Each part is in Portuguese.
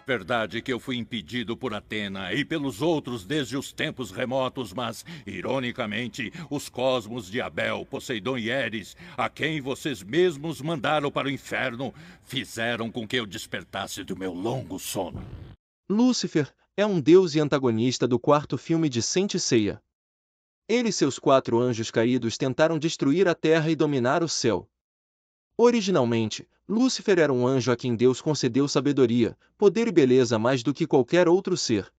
Verdade que eu fui impedido por Atena e pelos outros desde os tempos remotos, mas, ironicamente, os cosmos de Abel, Poseidon e Eris, a quem vocês mesmos mandaram para o inferno, fizeram com que eu despertasse do meu longo sono. Lúcifer é um deus e antagonista do quarto filme de Saint Seiya. Ele e seus 4 anjos caídos tentaram destruir a Terra e dominar o céu. Originalmente, Lúcifer era um anjo a quem Deus concedeu sabedoria, poder e beleza mais do que qualquer outro ser.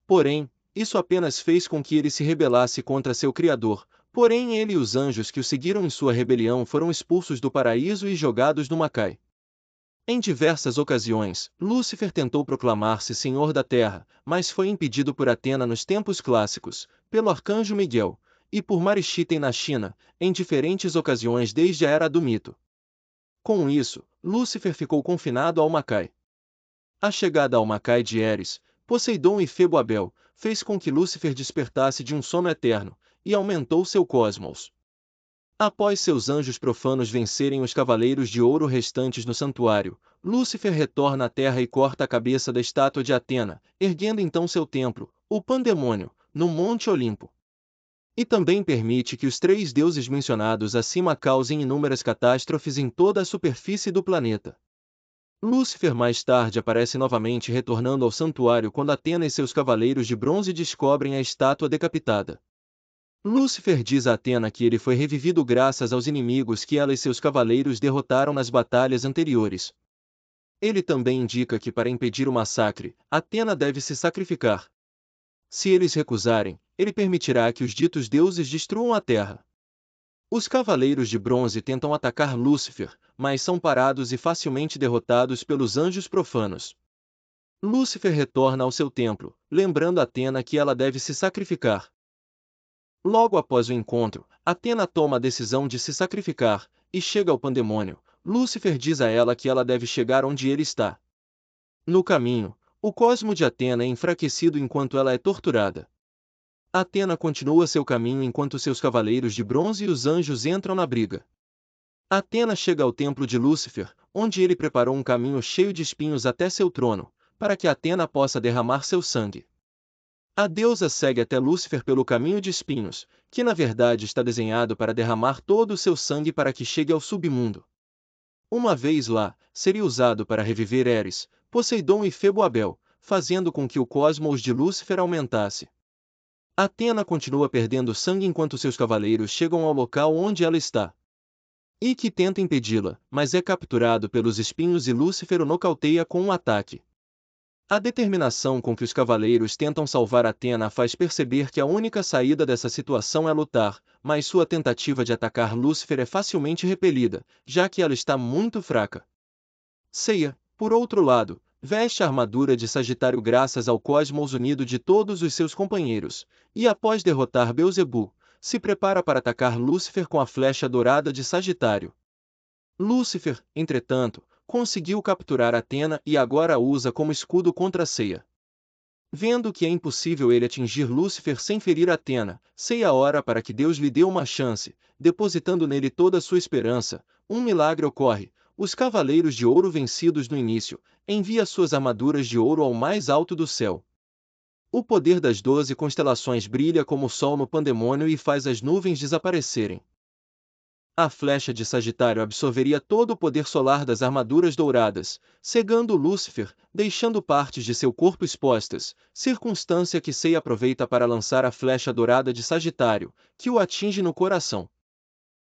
Porém, isso apenas fez com que ele se rebelasse contra seu Criador. Porém, ele e os anjos que o seguiram em sua rebelião foram expulsos do paraíso e jogados no Macai. Em diversas ocasiões, Lúcifer tentou proclamar-se Senhor da Terra, mas foi impedido por Atena nos tempos clássicos, pelo arcanjo Miguel, e por Marishita na China, em diferentes ocasiões desde a Era do Mito. Com isso, Lúcifer ficou confinado ao Macai. A chegada ao Macai de Eris, Poseidon e Febo Abel, fez com que Lúcifer despertasse de um sono eterno, e aumentou seu cosmos. Após seus anjos profanos vencerem os cavaleiros de ouro restantes no santuário, Lúcifer retorna à Terra e corta a cabeça da estátua de Atena, erguendo então seu templo, o Pandemônio, no Monte Olimpo. E também permite que os 3 deuses mencionados acima causem inúmeras catástrofes em toda a superfície do planeta. Lúcifer mais tarde aparece novamente retornando ao santuário quando Atena e seus cavaleiros de bronze descobrem a estátua decapitada. Lúcifer diz a Atena que ele foi revivido graças aos inimigos que ela e seus cavaleiros derrotaram nas batalhas anteriores. Ele também indica que para impedir o massacre, Atena deve se sacrificar. Se eles recusarem, ele permitirá que os ditos deuses destruam a Terra. Os cavaleiros de bronze tentam atacar Lúcifer, mas são parados e facilmente derrotados pelos anjos profanos. Lúcifer retorna ao seu templo, lembrando Atena que ela deve se sacrificar. Logo após o encontro, Atena toma a decisão de se sacrificar, e chega ao Pandemônio. Lúcifer diz a ela que ela deve chegar onde ele está. No caminho, o cosmo de Atena é enfraquecido enquanto ela é torturada. Atena continua seu caminho enquanto seus cavaleiros de bronze e os anjos entram na briga. Atena chega ao templo de Lúcifer, onde ele preparou um caminho cheio de espinhos até seu trono, para que Atena possa derramar seu sangue. A deusa segue até Lúcifer pelo caminho de espinhos, que na verdade está desenhado para derramar todo o seu sangue para que chegue ao submundo. Uma vez lá, seria usado para reviver Eris, Poseidon e Febo Abel, fazendo com que o cosmos de Lúcifer aumentasse. Atena continua perdendo sangue enquanto seus cavaleiros chegam ao local onde ela está. Ike tenta impedi-la, mas é capturado pelos espinhos e Lúcifer o nocauteia com um ataque. A determinação com que os cavaleiros tentam salvar Atena faz perceber que a única saída dessa situação é lutar, mas sua tentativa de atacar Lúcifer é facilmente repelida, já que ela está muito fraca. Seiya, por outro lado, veste a armadura de Sagitário graças ao cosmos unido de todos os seus companheiros, e após derrotar Beelzebu, se prepara para atacar Lúcifer com a flecha dourada de Sagitário. Lúcifer, entretanto, conseguiu capturar Atena e agora a usa como escudo contra Seiya. Vendo que é impossível ele atingir Lúcifer sem ferir Atena, Seiya ora para que Deus lhe dê uma chance, depositando nele toda a sua esperança. Um milagre ocorre: os cavaleiros de ouro vencidos no início, envia suas armaduras de ouro ao mais alto do céu. O poder das 12 constelações brilha como o sol no pandemônio e faz as nuvens desaparecerem. A flecha de Sagitário absorveria todo o poder solar das armaduras douradas, cegando Lúcifer, deixando partes de seu corpo expostas, circunstância que Sei aproveita para lançar a flecha dourada de Sagitário, que o atinge no coração.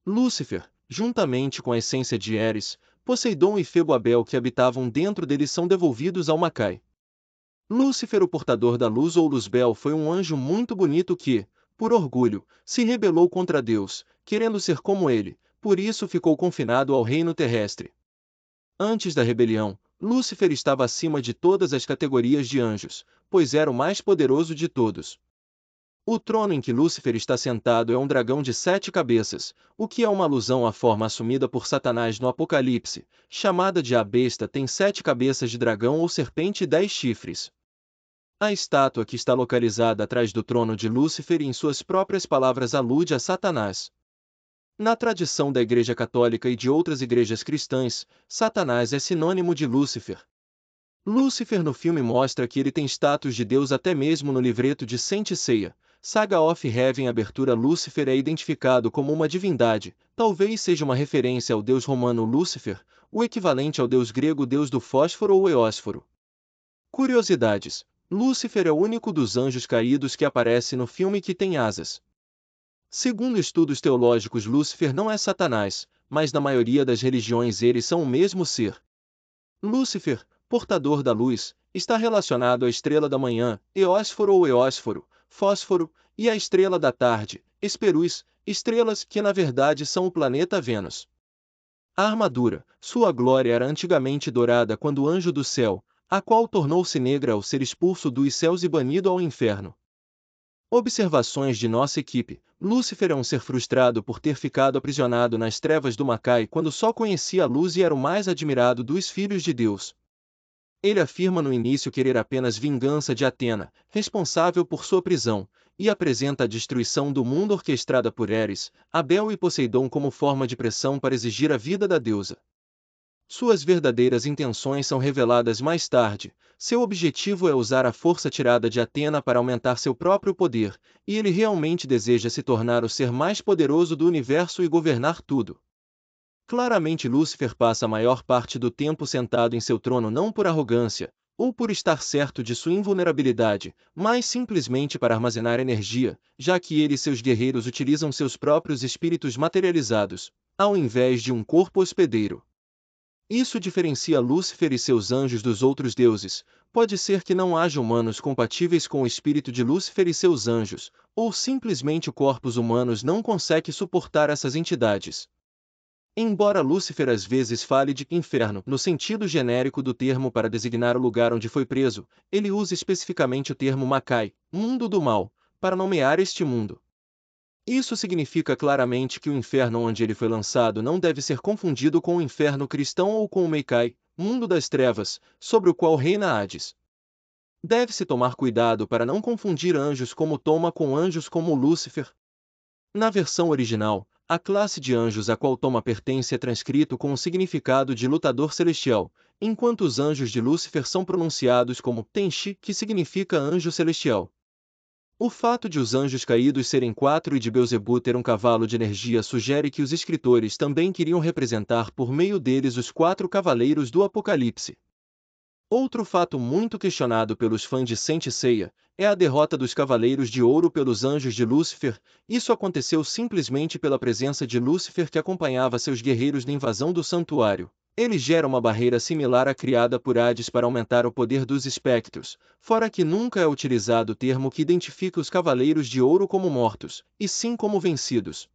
Lúcifer, juntamente com a essência de Eris, Poseidon e Febo Abel que habitavam dentro dele são devolvidos ao Macai. Lúcifer, o portador da luz ou Luzbel, foi um anjo muito bonito que, por orgulho, se rebelou contra Deus, querendo ser como ele, por isso ficou confinado ao reino terrestre. Antes da rebelião, Lúcifer estava acima de todas as categorias de anjos, pois era o mais poderoso de todos. O trono em que Lúcifer está sentado é um dragão de 7 cabeças, o que é uma alusão à forma assumida por Satanás no Apocalipse, chamada de a besta tem 7 cabeças de dragão ou serpente e 10 chifres. A estátua que está localizada atrás do trono de Lúcifer em suas próprias palavras alude a Satanás. Na tradição da Igreja Católica e de outras igrejas cristãs, Satanás é sinônimo de Lúcifer. Lúcifer no filme mostra que ele tem status de Deus até mesmo no livreto de Saint Seiya, Saga of Heaven. Abertura. Lúcifer é identificado como uma divindade, talvez seja uma referência ao deus romano Lúcifer, o equivalente ao deus grego deus do fósforo ou eósforo. Curiosidades: Lúcifer é o único dos anjos caídos que aparece no filme que tem asas. Segundo estudos teológicos, Lúcifer não é Satanás, mas na maioria das religiões eles são o mesmo ser. Lúcifer, portador da luz, está relacionado à estrela da manhã, Eósforo ou Eósforo, fósforo, e à estrela da tarde, Hesperus, estrelas que na verdade são o planeta Vênus. A armadura, sua glória era antigamente dourada quando o anjo do céu, a qual tornou-se negra ao ser expulso dos céus e banido ao inferno. Observações de nossa equipe: Lúcifer é um ser frustrado por ter ficado aprisionado nas trevas do Macai quando só conhecia a luz e era o mais admirado dos filhos de Deus. Ele afirma no início querer apenas vingança de Atena, responsável por sua prisão, e apresenta a destruição do mundo orquestrada por Eris, Abel e Poseidon como forma de pressão para exigir a vida da deusa. Suas verdadeiras intenções são reveladas mais tarde. Seu objetivo é usar a força tirada de Atena para aumentar seu próprio poder, e ele realmente deseja se tornar o ser mais poderoso do universo e governar tudo. Claramente Lúcifer passa a maior parte do tempo sentado em seu trono não por arrogância, ou por estar certo de sua invulnerabilidade, mas simplesmente para armazenar energia, já que ele e seus guerreiros utilizam seus próprios espíritos materializados, ao invés de um corpo hospedeiro. Isso diferencia Lúcifer e seus anjos dos outros deuses. Pode ser que não haja humanos compatíveis com o espírito de Lúcifer e seus anjos, ou simplesmente corpos humanos não conseguem suportar essas entidades. Embora Lúcifer às vezes fale de inferno no sentido genérico do termo para designar o lugar onde foi preso, ele usa especificamente o termo Macai, mundo do mal, para nomear este mundo. Isso significa claramente que o inferno onde ele foi lançado não deve ser confundido com o inferno cristão ou com o Meikai, mundo das trevas, sobre o qual reina Hades. Deve-se tomar cuidado para não confundir anjos como Toma com anjos como Lúcifer. Na versão original, a classe de anjos a qual Toma pertence é transcrito com o significado de lutador celestial, enquanto os anjos de Lúcifer são pronunciados como Tenshi, que significa anjo celestial. O fato de os anjos caídos serem 4 e de Beelzebub ter um cavalo de energia sugere que os escritores também queriam representar por meio deles os 4 cavaleiros do Apocalipse. Outro fato muito questionado pelos fãs de Saint Seiya é a derrota dos Cavaleiros de Ouro pelos anjos de Lúcifer. Isso aconteceu simplesmente pela presença de Lúcifer que acompanhava seus guerreiros na invasão do santuário. Ele gera uma barreira similar à criada por Hades para aumentar o poder dos espectros, fora que nunca é utilizado o termo que identifica os Cavaleiros de Ouro como mortos, e sim como vencidos.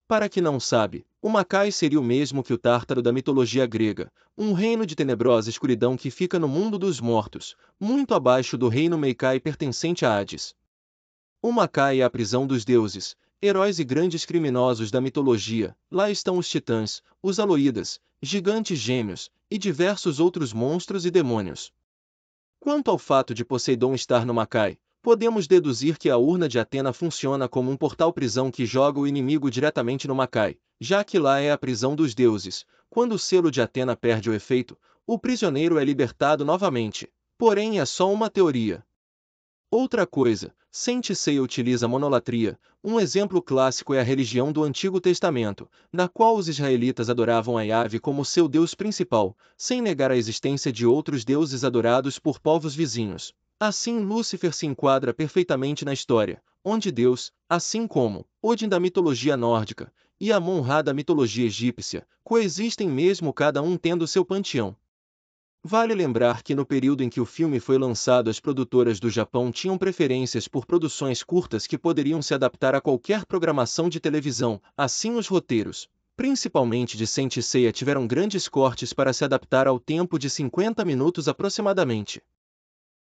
Para quem não sabe, o Macai seria o mesmo que o Tártaro da mitologia grega, um reino de tenebrosa escuridão que fica no mundo dos mortos, muito abaixo do reino Meikai pertencente a Hades. O Macai é a prisão dos deuses, heróis e grandes criminosos da mitologia. Lá estão os titãs, os Aloídas, gigantes gêmeos, e diversos outros monstros e demônios. Quanto ao fato de Poseidon estar no Macai, podemos deduzir que a urna de Atena funciona como um portal-prisão que joga o inimigo diretamente no Macai, já que lá é a prisão dos deuses. Quando o selo de Atena perde o efeito, o prisioneiro é libertado novamente. Porém é só uma teoria. Outra coisa, Saint Seiya utiliza a monolatria. Um exemplo clássico é a religião do Antigo Testamento, na qual os israelitas adoravam a Yahvé como seu deus principal, sem negar a existência de outros deuses adorados por povos vizinhos. Assim Lúcifer se enquadra perfeitamente na história, onde Deus, assim como Odin da mitologia nórdica e Amon-Ra da mitologia egípcia, coexistem mesmo cada um tendo seu panteão. Vale lembrar que no período em que o filme foi lançado as produtoras do Japão tinham preferências por produções curtas que poderiam se adaptar a qualquer programação de televisão, assim os roteiros, principalmente de Saint Seiya, tiveram grandes cortes para se adaptar ao tempo de 50 minutos aproximadamente.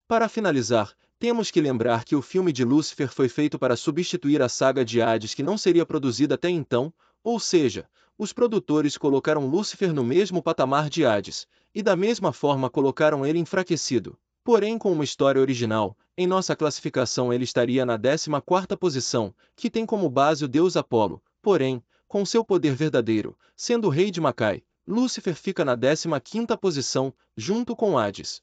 Para finalizar, temos que lembrar que o filme de Lúcifer foi feito para substituir a saga de Hades que não seria produzida até então, ou seja, os produtores colocaram Lúcifer no mesmo patamar de Hades, e da mesma forma colocaram ele enfraquecido. Porém com uma história original, em nossa classificação ele estaria na 14ª posição, que tem como base o deus Apolo. Porém, com seu poder verdadeiro, sendo o rei de Macai, Lúcifer fica na 15ª posição, junto com Hades.